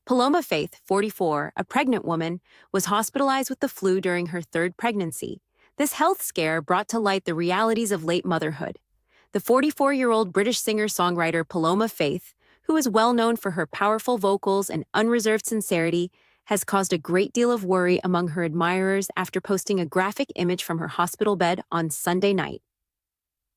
Paloma Faith, 44, a pregnant woman, was hospitalized with the flu during her third pregnancy. This health scare brought to light the realities of late motherhood. The 44-year-old British singer-songwriter Paloma Faith, who is well known for her powerful vocals and unreserved sincerity, has caused a great deal of worry among her admirers after posting a graphic image from her hospital bed on Sunday night.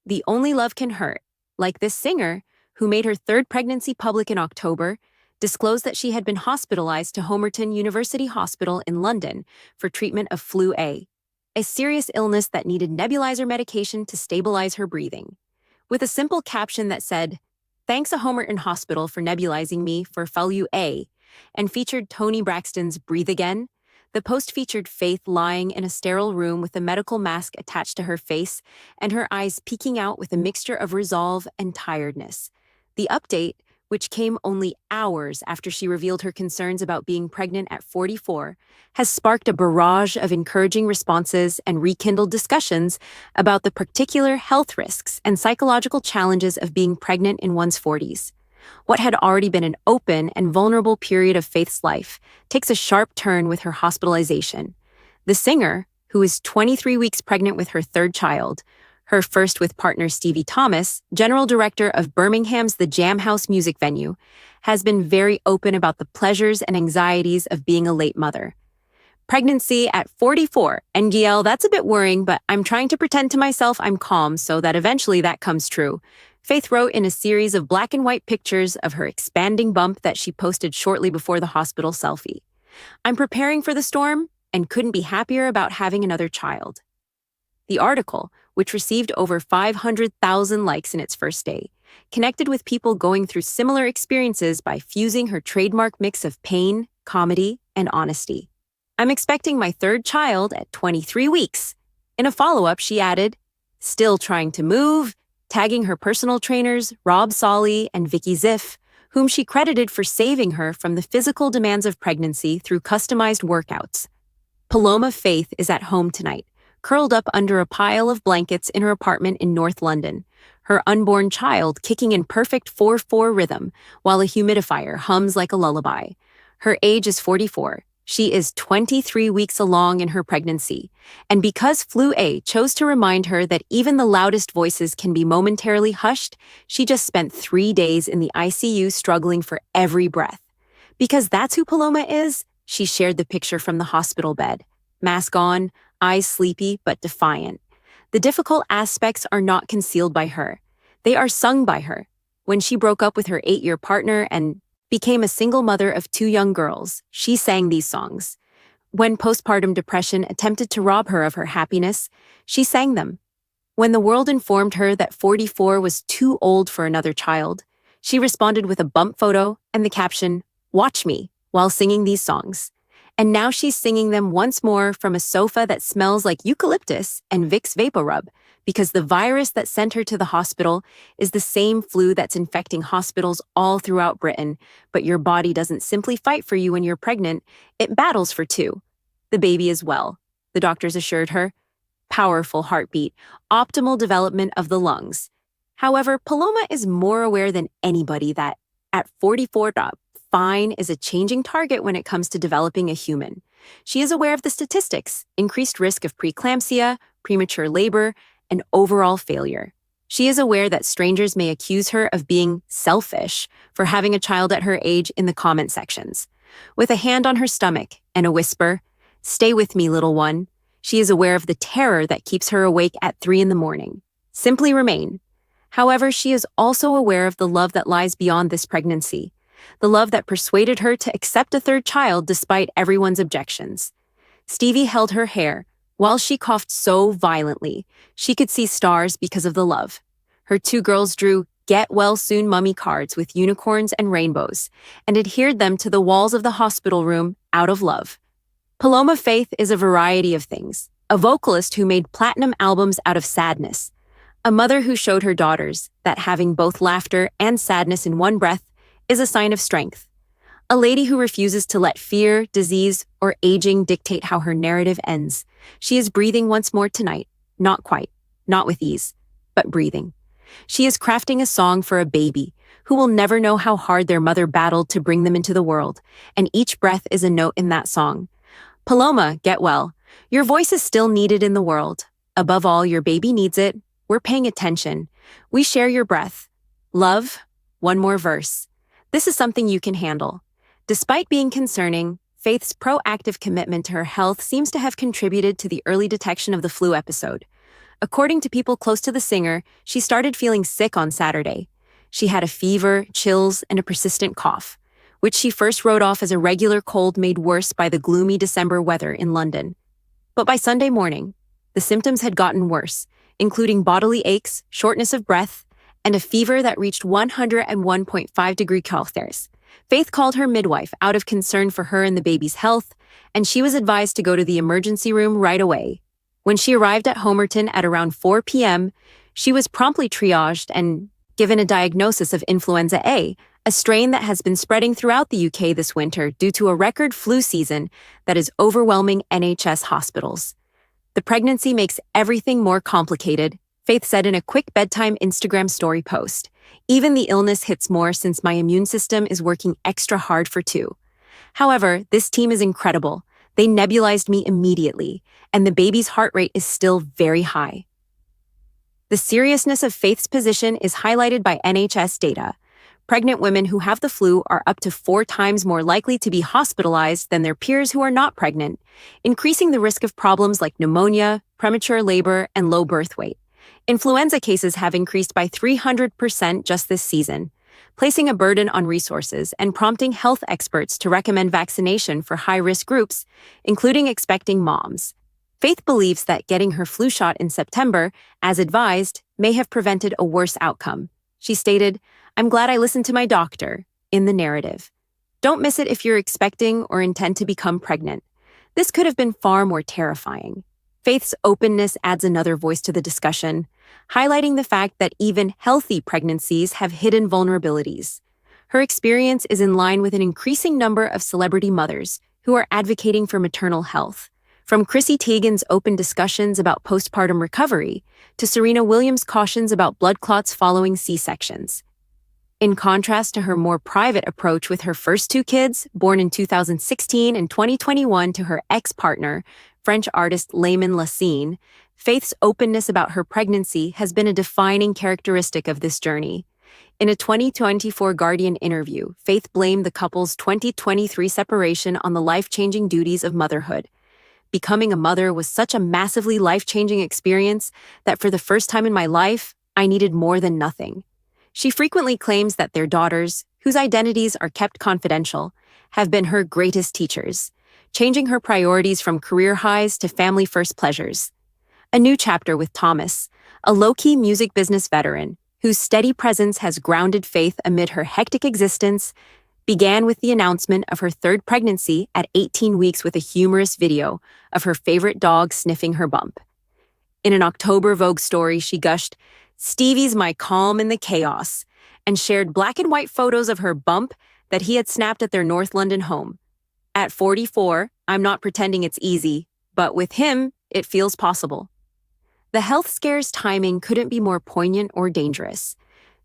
The only love can hurt, like this singer, who made her third pregnancy public in October, disclosed that she had been hospitalized to Homerton University Hospital in London for treatment of Flu A, a serious illness that needed nebulizer medication to stabilize her breathing. With a simple caption that said, "Thanks a Homerton Hospital for nebulizing me for Flu A," and featured Toni Braxton's "Breathe Again," the post featured Faith lying in a sterile room with a medical mask attached to her face and her eyes peeking out with a mixture of resolve and tiredness. The update, which came only hours after she revealed her concerns about being pregnant at 44, has sparked a barrage of encouraging responses and rekindled discussions about the particular health risks and psychological challenges of being pregnant in one's 40s. What had already been an open and vulnerable period of Faith's life takes a sharp turn with her hospitalization. The singer, who is 23 weeks pregnant with her third child, her first with partner Stevie Thomas, general director of Birmingham's The Jam House music venue, has been very open about the pleasures and anxieties of being a late mother. "Pregnancy at 44, NGL, that's a bit worrying, but I'm trying to pretend to myself I'm calm so that eventually that comes true," Faith wrote in a series of black and white pictures of her expanding bump that she posted shortly before the hospital selfie. "I'm preparing for the storm and couldn't be happier about having another child." The article, which received over 500,000 likes in its first day, connected with people going through similar experiences by fusing her trademark mix of pain, comedy, and honesty. "I'm expecting my third child at 23 weeks. In a follow-up, she added, "Still trying to move," tagging her personal trainers, Rob Solly and Vicky Ziff, whom she credited for saving her from the physical demands of pregnancy through customized workouts. Paloma Faith is at home tonight, curled up under a pile of blankets in her apartment in North London, her unborn child kicking in perfect 4/4 rhythm while a humidifier hums like a lullaby. Her age is 44. She is 23 weeks along in her pregnancy, and because Flu A chose to remind her that even the loudest voices can be momentarily hushed, she just spent 3 days in the ICU struggling for every breath. Because that's who Paloma is, she shared the picture from the hospital bed. Mask on, eyes sleepy but defiant. The difficult aspects are not concealed by her. They are sung by her. When she broke up with her 8-year partner and became a single mother of 2 young girls, she sang these songs. When postpartum depression attempted to rob her of her happiness, she sang them. When the world informed her that 44 was too old for another child, she responded with a bump photo and the caption, "Watch me," while singing these songs. And now she's singing them once more from a sofa that smells like eucalyptus and Vicks VapoRub, because the virus that sent her to the hospital is the same flu that's infecting hospitals all throughout Britain, but your body doesn't simply fight for you when you're pregnant, it battles for 2. The baby is well, the doctors assured her. Powerful heartbeat, optimal development of the lungs. However, Paloma is more aware than anybody that at 44, fine is a changing target when it comes to developing a human. She is aware of the statistics, increased risk of preeclampsia, premature labor, and overall failure. She is aware that strangers may accuse her of being selfish for having a child at her age in the comment sections. With a hand on her stomach and a whisper, "Stay with me, little one," she is aware of the terror that keeps her awake at 3 in the morning. Simply remain. However, she is also aware of the love that lies beyond this pregnancy, the love that persuaded her to accept a third child despite everyone's objections. Stevie held her hair. While she coughed so violently, she could see stars because of the love. Her 2 girls drew "Get Well Soon Mummy" cards with unicorns and rainbows and adhered them to the walls of the hospital room out of love. Paloma Faith is a variety of things, a vocalist who made platinum albums out of sadness, a mother who showed her daughters that having both laughter and sadness in one breath is a sign of strength. A lady who refuses to let fear, disease, or aging dictate how her narrative ends. She is breathing once more tonight. Not quite, not with ease, but breathing. She is crafting a song for a baby who will never know how hard their mother battled to bring them into the world, and each breath is a note in that song. Paloma, get well. Your voice is still needed in the world. Above all, your baby needs it. We're paying attention. We share your breath. Love, one more verse. This is something you can handle. Despite being concerning, Faith's proactive commitment to her health seems to have contributed to the early detection of the flu episode. According to people close to the singer, she started feeling sick on Saturday. She had a fever, chills, and a persistent cough, which she first wrote off as a regular cold made worse by the gloomy December weather in London. But by Sunday morning, the symptoms had gotten worse, including bodily aches, shortness of breath, and a fever that reached 101.5 degrees Celsius. Faith called her midwife out of concern for her and the baby's health, and she was advised to go to the emergency room right away. When she arrived at Homerton at around 4 p.m., she was promptly triaged and given a diagnosis of Influenza A, a strain that has been spreading throughout the UK this winter due to a record flu season that is overwhelming NHS hospitals. The pregnancy makes everything more complicated, Faith said in a quick bedtime Instagram story post. Even the illness hits more since my immune system is working extra hard for two. However, this team is incredible. They nebulized me immediately, and the baby's heart rate is still very high. The seriousness of Faith's position is highlighted by NHS data. Pregnant women who have the flu are up to 4 times more likely to be hospitalized than their peers who are not pregnant, increasing the risk of problems like pneumonia, premature labor, and low birth weight. Influenza cases have increased by 300% just this season, placing a burden on resources and prompting health experts to recommend vaccination for high-risk groups, including expecting moms. Faith believes that getting her flu shot in September, as advised, may have prevented a worse outcome. She stated, "I'm glad I listened to my doctor," in the narrative. Don't miss it if you're expecting or intend to become pregnant. This could have been far more terrifying. Faith's openness adds another voice to the discussion, highlighting the fact that even healthy pregnancies have hidden vulnerabilities. Her experience is in line with an increasing number of celebrity mothers who are advocating for maternal health, from Chrissy Teigen's open discussions about postpartum recovery to Serena Williams' cautions about blood clots following C-sections. In contrast to her more private approach with her first 2 kids, born in 2016 and 2021 to her ex-partner, French artist Layman Lassine, Faith's openness about her pregnancy has been a defining characteristic of this journey. In a 2024 Guardian interview, Faith blamed the couple's 2023 separation on the life-changing duties of motherhood. Becoming a mother was such a massively life-changing experience that for the first time in my life, I needed more than nothing. She frequently claims that their daughters, whose identities are kept confidential, have been her greatest teachers, changing her priorities from career highs to family-first pleasures. A new chapter with Thomas, a low-key music business veteran whose steady presence has grounded Faith amid her hectic existence, began with the announcement of her 3rd pregnancy at 18 weeks with a humorous video of her favorite dog sniffing her bump. In an October Vogue story, she gushed, "Stevie's my calm in the chaos," and shared black and white photos of her bump that he had snapped at their North London home. At 44, I'm not pretending it's easy, but with him, it feels possible. The health scare's timing couldn't be more poignant or dangerous.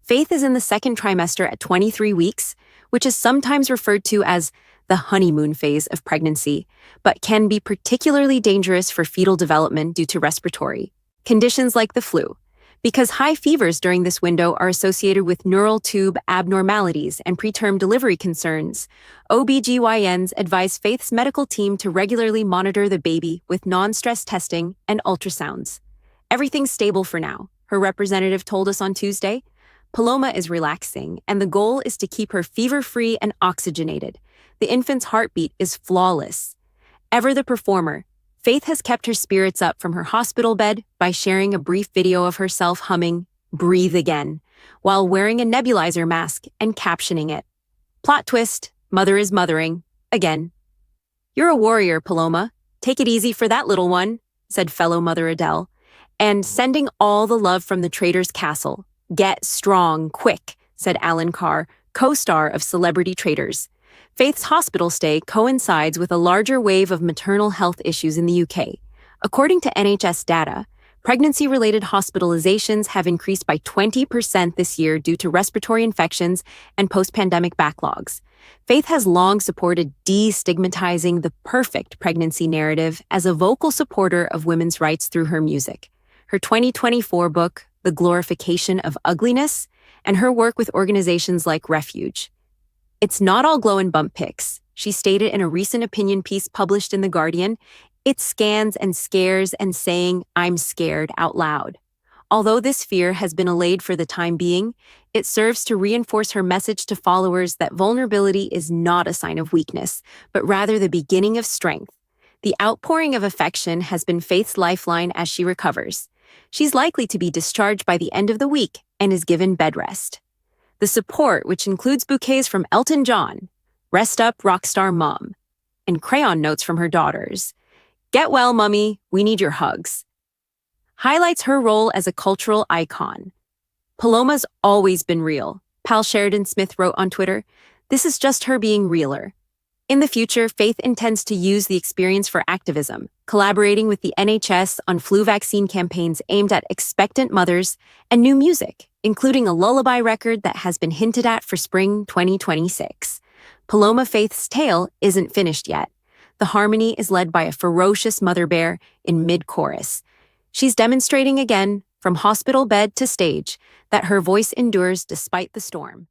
Faith is in the 2nd trimester at 23 weeks, which is sometimes referred to as the honeymoon phase of pregnancy, but can be particularly dangerous for fetal development due to respiratory conditions like the flu, because high fevers during this window are associated with neural tube abnormalities and preterm delivery concerns. OBGYNs advise Faith's medical team to regularly monitor the baby with non-stress testing and ultrasounds. "Everything's stable for now," her representative told us on Tuesday. "Paloma is relaxing, and the goal is to keep her fever-free and oxygenated. The infant's heartbeat is flawless." Ever the performer, Faith has kept her spirits up from her hospital bed by sharing a brief video of herself humming "Breathe Again" while wearing a nebulizer mask and captioning it, "Plot twist, mother is mothering, again." "You're a warrior, Paloma. Take it easy for that little one," said fellow mother Adele. "And sending all the love from the Traitors' Castle. Get strong, quick," said Alan Carr, co-star of Celebrity Traitors. Faith's hospital stay coincides with a larger wave of maternal health issues in the UK. According to NHS data, pregnancy-related hospitalizations have increased by 20% this year due to respiratory infections and post-pandemic backlogs. Faith has long supported destigmatizing the perfect pregnancy narrative as a vocal supporter of women's rights through her music. Her 2024 book, The Glorification of Ugliness, and her work with organizations like Refuge. It's not all glow and bump pics, she stated in a recent opinion piece published in The Guardian. It scans and scares and saying, "I'm scared" out loud. Although this fear has been allayed for the time being, it serves to reinforce her message to followers that vulnerability is not a sign of weakness, but rather the beginning of strength. The outpouring of affection has been Faith's lifeline as she recovers. She's likely to be discharged by the end of the week and is given bed rest. The support, which includes bouquets from Elton John, "Rest Up, Rockstar Mom," and crayon notes from her daughters, "Get well, Mummy, we need your hugs," highlights her role as a cultural icon. "Paloma's always been real," Pal Sheridan Smith wrote on Twitter. "This is just her being realer." In the future, Faith intends to use the experience for activism, collaborating with the NHS on flu vaccine campaigns aimed at expectant mothers and new music, including a lullaby record that has been hinted at for spring 2026. Paloma Faith's tale isn't finished yet. The harmony is led by a ferocious mother bear in mid-chorus. She's demonstrating again, from hospital bed to stage, that her voice endures despite the storm.